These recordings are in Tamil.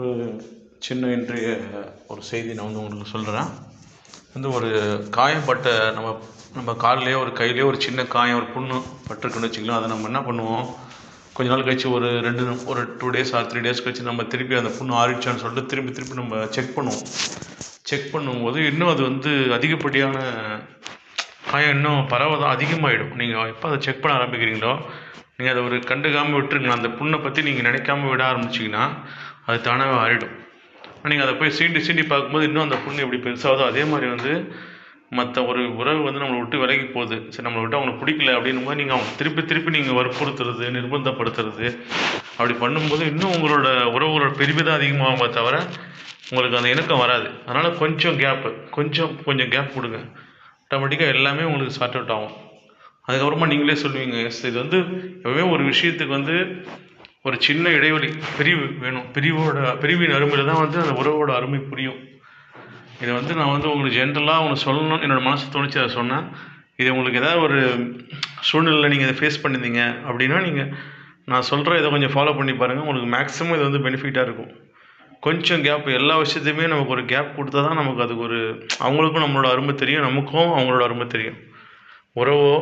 ஒரு சின்ன இன்றைய ஒரு செய்தி நான் உங்களுக்கு சொல்கிறேன். ஒரு காயப்பட்ட நம்ம நம்ம கால்லையோ ஒரு கையிலையோ ஒரு சின்ன காயம், ஒரு புண்ணு பட்டிருக்குன்னு வச்சுக்கலாம். அதை நம்ம என்ன பண்ணுவோம், கொஞ்ச நாள் கழிச்சு ஒரு 2 டேஸ் ஆர் 3 டேஸ் கழிச்சு நம்ம திருப்பி அந்த புண்ணு ஆறிடுச்சான்னு சொல்லிட்டு திருப்பி நம்ம செக் பண்ணுவோம். செக் பண்ணும்போது இன்னும் அது அதிகப்படியான காயம் இன்னும் பரவதான் அதிகமாகிடும். நீங்கள் எப்போ அதை செக் பண்ண ஆரம்பிக்கிறீங்களோ, நீங்கள் அதை கண்டுக்காமல் விட்டுருங்க. அந்த புண்ணை பற்றி நீங்கள் நினைக்காம விட ஆரம்பிச்சிங்கன்னா அது தானாகவே ஆறிடும். நீங்கள் அதை போய் சீண்டி பார்க்கும்போது இன்னும் அந்த புண்ணு எப்படி பெருசாகுதோ அதே மாதிரி மற்ற ஒரு உறவு நம்மளை விட்டு விலகி போகுது, சரி நம்மளை விட்டு அவங்களுக்கு பிடிக்கல அப்படின்னும் போது நீங்கள் அவங்க திருப்பி நீங்கள் வற்புறுத்துறது, நிர்பந்தப்படுத்துறது, அப்படி பண்ணும்போது இன்னும் உங்களோட உறவுகளோட பிரிவு தான் அதிகமாகுமே தவிர உங்களுக்கு அந்த இணக்கம் வராது. அதனால் கொஞ்சம் கேப் கொடுங்க. ஆட்டோமேட்டிக்காக எல்லாமே உங்களுக்கு சார்ட் அவுட் ஆகும். அதுக்கப்புறமா நீங்களே சொல்லுவீங்க, எஸ் இது எப்பவுமே ஒரு விஷயத்துக்கு ஒரு சின்ன இடைவெளி, பிரிவு வேணும். பிரிவின் அருமையில் தான் அந்த உறவோட அருமை புரியும். இதை நான் உங்களுக்கு ஜென்ரலாக உங்களுக்கு சொல்லணும்னு என்னோடய மனசு தோணுச்சு, அதை சொன்னேன். இது உங்களுக்கு ஏதாவது ஒரு சூழ்நிலையில் நீங்கள் இதை ஃபேஸ் பண்ணியிருந்தீங்க அப்படின்னா நான் சொல்கிற இதை கொஞ்சம் ஃபாலோ பண்ணி பாருங்கள். உங்களுக்கு மேக்ஸிமம் இது பெனிஃபிட்டாக இருக்கும். கொஞ்சம் கேப், எல்லா விஷயத்தையுமே நமக்கு ஒரு கேப் கொடுத்தா தான் நமக்கு அதுக்கு அவங்களுக்கும் நம்மளோட அருமை தெரியும், நமக்கும் அவங்களோட அருமை தெரியும். உறவோ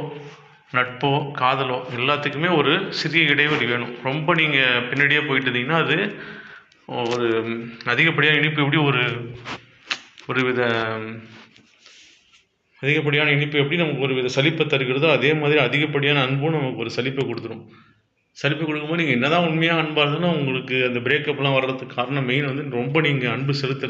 நட்போ காதலோ எல்லாத்துக்குமே ஒரு சிறிய இடைவெளி வேணும். ரொம்ப நீங்கள் பின்னாடியே போயிட்டு இருந்தீங்கன்னா அது ஒரு அதிகப்படியான இனிப்பு எப்படி நமக்கு ஒரு வித சலிப்பை தருகிறதோ அதே மாதிரி அதிகப்படியான அன்பும் நமக்கு ஒரு சலிப்பை கொடுத்துரும். சலிப்பை கொடுக்கும்போது நீங்கள் என்னதான் உண்மையாக அன்பாக இருந்ததுன்னா உங்களுக்கு அந்த பிரேக்கப்லாம் வர்றதுக்கு காரணம் மெயின் ரொம்ப நீங்கள் அன்பு செலுத்துறது